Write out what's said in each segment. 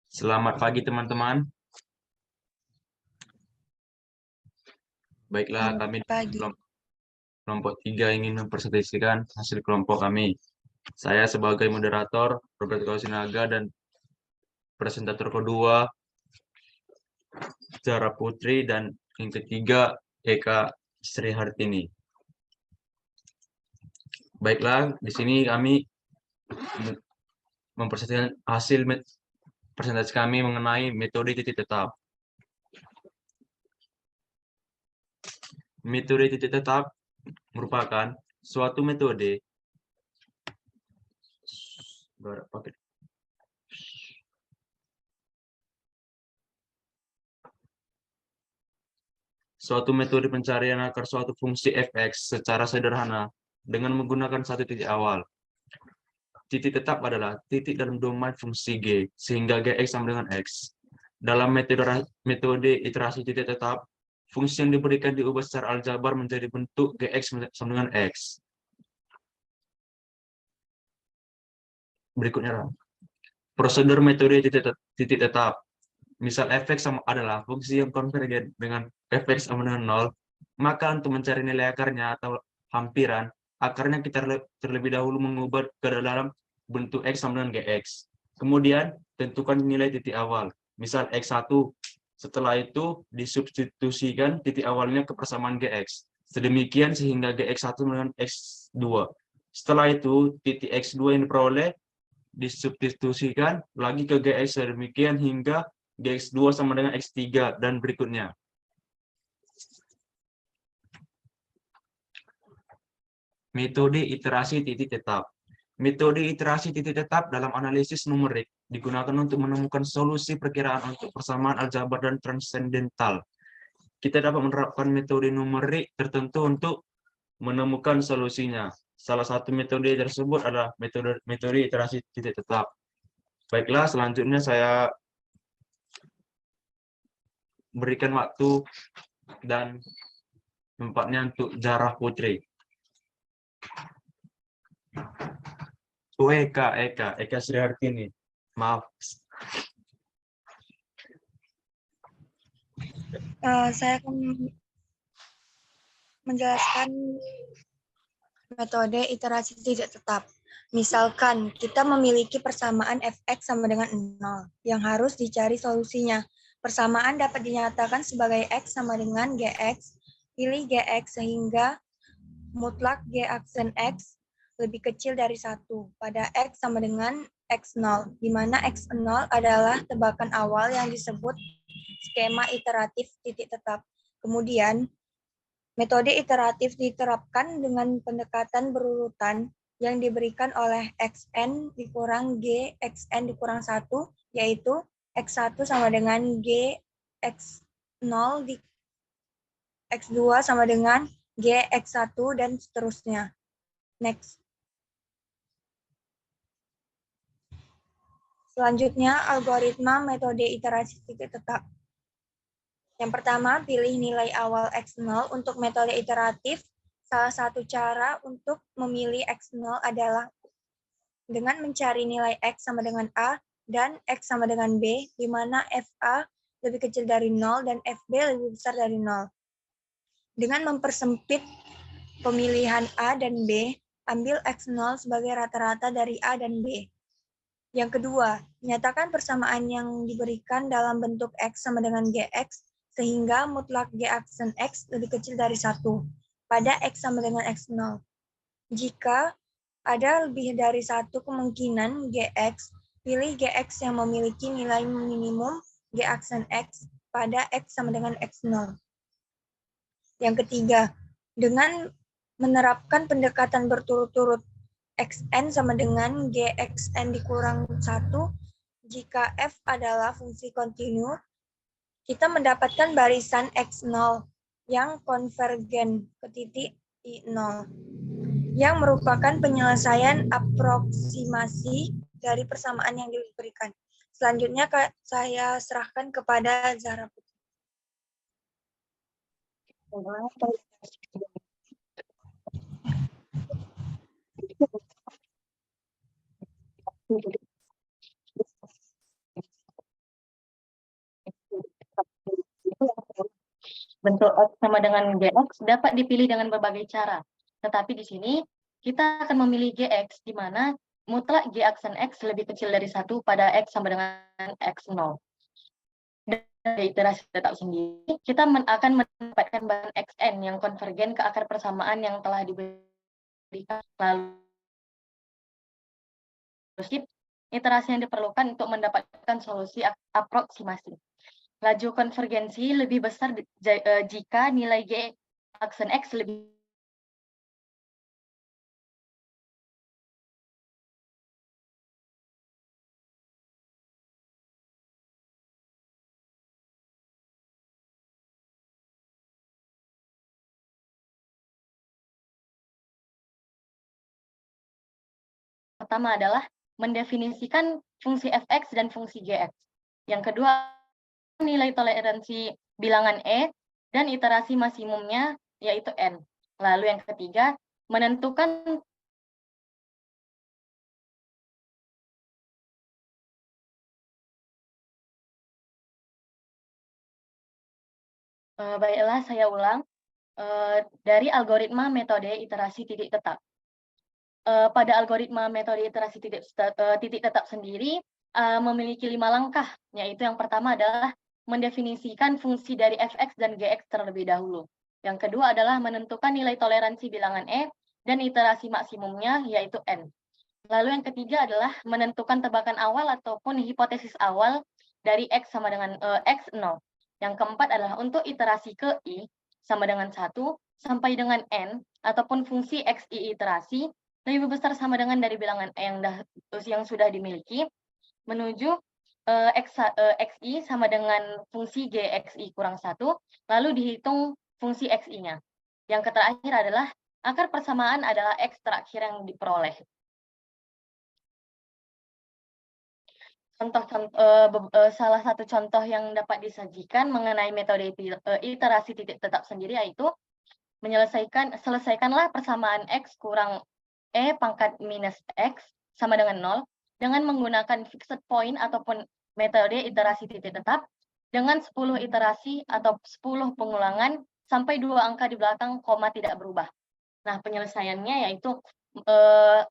Selamat pagi teman-teman. Baiklah, kami Pagi. kelompok 3 ingin mempresentasikan hasil kelompok kami. Saya sebagai moderator, Robert Kausinaga, dan presentator kedua, Zara Putri, dan yang ketiga, Eka Sri Hartini. Baiklah, di sini kami mempresentasikan hasil presentasi kami mengenai metode titik tetap. Metode titik tetap merupakan suatu metode pencarian akar suatu fungsi fx secara sederhana dengan menggunakan satu titik awal. Titik tetap adalah titik dalam domain fungsi G, sehingga Gx sama dengan X. Dalam metode iterasi titik tetap, fungsi yang diberikan diubah secara aljabar menjadi bentuk Gx sama dengan X. Berikutnya, prosedur metode titik tetap. Misal fx adalah fungsi yang konvergen dengan fx sama dengan 0, maka untuk mencari nilai akarnya atau hampiran, akarnya kita terlebih dahulu mengubah ke dalam bentuk x sama dengan gx. Kemudian tentukan nilai titik awal. Misal x1, setelah itu disubstitusikan titik awalnya ke persamaan gx. Sedemikian sehingga gx1 dengan x2. Setelah itu titik x2 yang diperoleh disubstitusikan lagi ke gx sedemikian hingga gx2 sama dengan x3 dan berikutnya. Metode iterasi titik tetap. Metode iterasi titik tetap dalam analisis numerik digunakan untuk menemukan solusi perkiraan untuk persamaan aljabar dan transendental. Kita dapat menerapkan metode numerik tertentu untuk menemukan solusinya. Salah satu metode tersebut adalah metode iterasi titik tetap. Baiklah, selanjutnya saya berikan waktu dan tempatnya untuk Zara Putri. Eka Sri Hartini. Maaf. Saya akan menjelaskan metode iterasi titik tetap. Misalkan kita memiliki persamaan fx sama dengan 0 yang harus dicari solusinya. Persamaan dapat dinyatakan sebagai x sama dengan gx. Pilih gx sehingga mutlak g aksen x lebih kecil dari 1 pada x sama dengan x0, di mana x0 adalah tebakan awal yang disebut skema iteratif titik tetap. Kemudian, metode iteratif diterapkan dengan pendekatan berurutan yang diberikan oleh xn dikurang g xn dikurang 1, yaitu x1 sama dengan g x0 di x2 sama dengan g x1 dan seterusnya. Next. Selanjutnya, algoritma metode iterasi titik tetap. Yang pertama, pilih nilai awal x0 untuk metode iteratif. Salah satu cara untuk memilih x0 adalah dengan mencari nilai x sama dengan a dan x sama dengan b, di mana fa lebih kecil dari 0 dan fb lebih besar dari 0. Dengan mempersempit pemilihan a dan b, ambil x0 sebagai rata-rata dari a dan b. Yang kedua, nyatakan persamaan yang diberikan dalam bentuk x sama dengan gx, sehingga mutlak g aksen x lebih kecil dari 1 pada x sama dengan x0. Jika ada lebih dari satu kemungkinan gx, pilih gx yang memiliki nilai minimum g aksen x pada x sama dengan x0. Yang ketiga, dengan menerapkan pendekatan berturut-turut xn sama dengan gxn dikurang 1, jika f adalah fungsi kontinu, kita mendapatkan barisan x0 yang konvergen ke titik i0, yang merupakan penyelesaian aproksimasi dari persamaan yang diberikan. Selanjutnya saya serahkan kepada Zara Putri. bentuk X sama dengan GX dapat dipilih dengan berbagai cara. Tetapi di sini kita akan memilih GX, di mana mutlak G aksen X lebih kecil dari 1 pada X sama dengan X0. Dari iterasi tetap sendiri, kita akan mendapatkan bahan Xn yang konvergen ke akar persamaan yang telah diberikan. Lalu, iterasi yang diperlukan untuk mendapatkan solusi aproksimasi. Laju konvergensi lebih besar jika nilai G aksen X lebih pertama adalah mendefinisikan fungsi fx dan fungsi gx. Yang kedua, nilai toleransi bilangan E dan iterasi maksimumnya yaitu N. Lalu yang ketiga, menentukan baiklah, saya ulang. Dari algoritma metode iterasi titik tetap. Pada algoritma metode iterasi titik tetap sendiri memiliki 5 langkah, yaitu yang pertama adalah mendefinisikan fungsi dari fx dan gx terlebih dahulu. Yang kedua adalah menentukan nilai toleransi bilangan E dan iterasi maksimumnya, yaitu N. Lalu yang ketiga adalah menentukan tebakan awal ataupun hipotesis awal dari X sama dengan X0. Yang keempat adalah untuk iterasi ke I sama dengan 1 sampai dengan N, ataupun fungsi XI iterasi lebih besar sama dengan dari bilangan E yang sudah dimiliki, menuju XI sama dengan fungsi GXI kurang 1, lalu dihitung fungsi XI-nya. Yang terakhir adalah akar persamaan adalah X terakhir yang diperoleh. Salah satu contoh yang dapat disajikan mengenai metode iterasi titik tetap sendiri yaitu selesaikanlah persamaan X kurang E pangkat minus X sama dengan 0 dengan menggunakan fixed point ataupun metode iterasi titik tetap dengan 10 iterasi atau 10 pengulangan sampai 2 angka di belakang koma tidak berubah. Nah, penyelesaiannya yaitu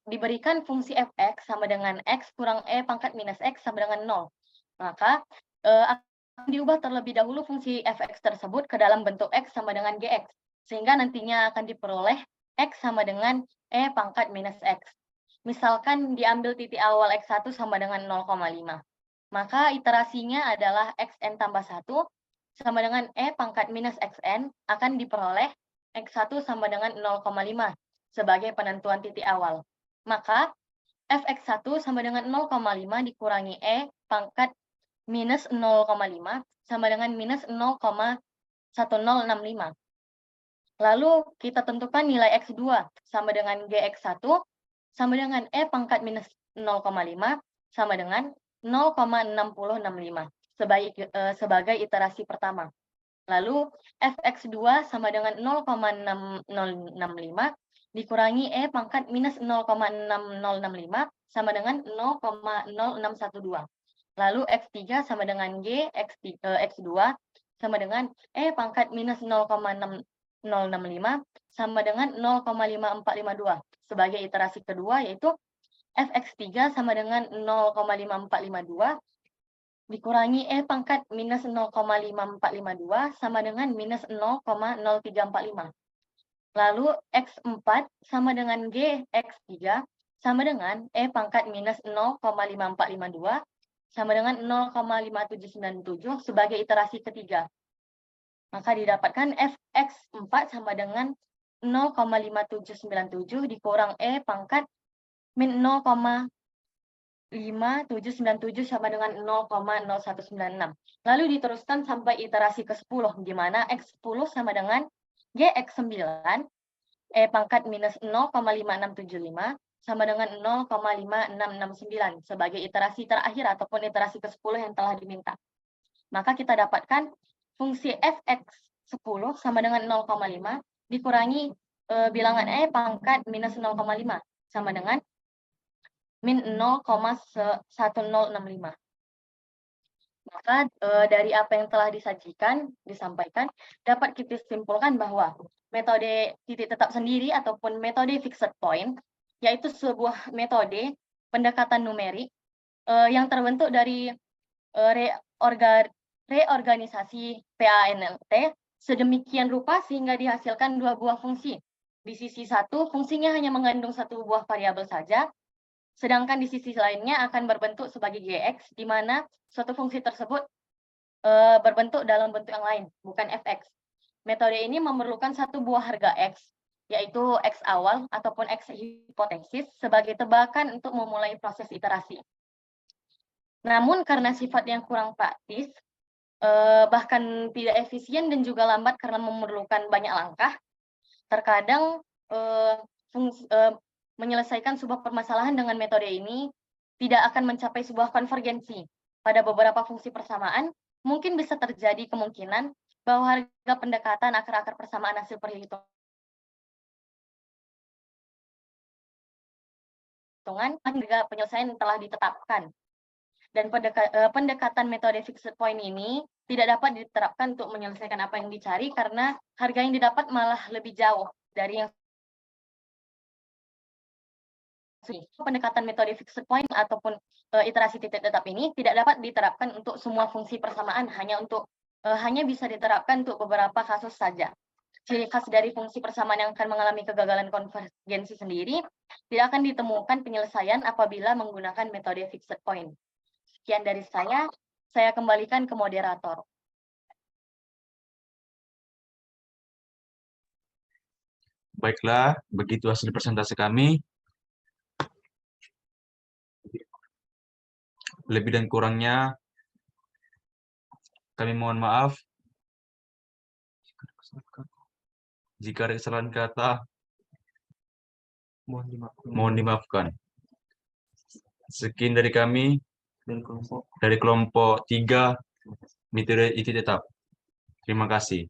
diberikan fungsi fx sama dengan x kurang e pangkat minus x sama dengan 0. Maka akan diubah terlebih dahulu fungsi fx tersebut ke dalam bentuk x sama dengan gx, sehingga nantinya akan diperoleh x sama dengan e pangkat minus x. Misalkan diambil titik awal x1 sama dengan 0,5. Maka iterasinya adalah xn tambah 1 sama dengan e pangkat minus xn akan diperoleh x1 sama dengan 0,5 sebagai penentuan titik awal. Maka fx1 sama dengan 0,5 dikurangi e pangkat minus 0,5 sama dengan minus 0,1065. Lalu kita tentukan nilai x2 sama dengan gx1 sama dengan e pangkat minus 0,5 sama dengan 0,6065 sebagai iterasi pertama. Lalu fx2 sama dengan 0,6065 dikurangi e pangkat minus 0,6065 sama dengan 0,0612. Lalu x3 sama dengan g x2 sama dengan e pangkat minus 0,6065 sama dengan 0,5452 sebagai iterasi kedua, yaitu fx3 sama dengan 0,5452 dikurangi e pangkat minus 0,5452 sama dengan minus 0,0345. Lalu x4 sama dengan g x3 sama dengan e pangkat minus 0,5452 sama dengan 0,5797 sebagai iterasi ketiga. Maka didapatkan fx4 sama dengan 0,5797 dikurang e pangkat min 0,5797 sama dengan 0,0196. Lalu diteruskan sampai iterasi ke-10, di mana x10 sama dengan gx9, e pangkat minus 0,5675 sama dengan 0,5669 sebagai iterasi terakhir ataupun iterasi ke-10 yang telah diminta. Maka kita dapatkan fungsi fx10 sama dengan 0,5 dikurangi bilangan e pangkat minus 0,5 sama dengan min 0,1065. Maka dari apa yang telah disampaikan, dapat kita simpulkan bahwa metode titik tetap sendiri ataupun metode fixed point, yaitu sebuah metode pendekatan numerik yang terbentuk dari reorganisasi PANLT sedemikian rupa sehingga dihasilkan dua buah fungsi. Di sisi satu, fungsinya hanya mengandung satu buah variabel saja, sedangkan di sisi lainnya akan berbentuk sebagai GX, di mana suatu fungsi tersebut berbentuk dalam bentuk yang lain, bukan fx. Metode ini memerlukan satu buah harga x, yaitu x awal ataupun x hipotesis sebagai tebakan untuk memulai proses iterasi. Namun karena sifatnya kurang praktis, bahkan tidak efisien dan juga lambat karena memerlukan banyak langkah, terkadang menyelesaikan sebuah permasalahan dengan metode ini tidak akan mencapai sebuah konvergensi. Pada beberapa fungsi persamaan, mungkin bisa terjadi kemungkinan bahwa harga pendekatan akar-akar persamaan hasil perhitungan harga penyelesaian telah ditetapkan. Dan pendekatan metode fixed point ini tidak dapat diterapkan untuk menyelesaikan apa yang dicari karena harga yang didapat malah lebih jauh dari yang pendekatan metode fixed point ataupun iterasi titik tetap ini tidak dapat diterapkan untuk semua fungsi persamaan, hanya bisa diterapkan untuk beberapa kasus saja. Ciri khas dari fungsi persamaan yang akan mengalami kegagalan konvergensi sendiri tidak akan ditemukan penyelesaian apabila menggunakan metode fixed point. Sekian dari saya kembalikan ke moderator. Baiklah, begitu hasil presentasi kami. Lebih dan kurangnya kami mohon maaf. Jika ada kesalahan kata, mohon dimaafkan. Sekian dari kami, dari kelompok 3 metode titik tetap. Terima kasih.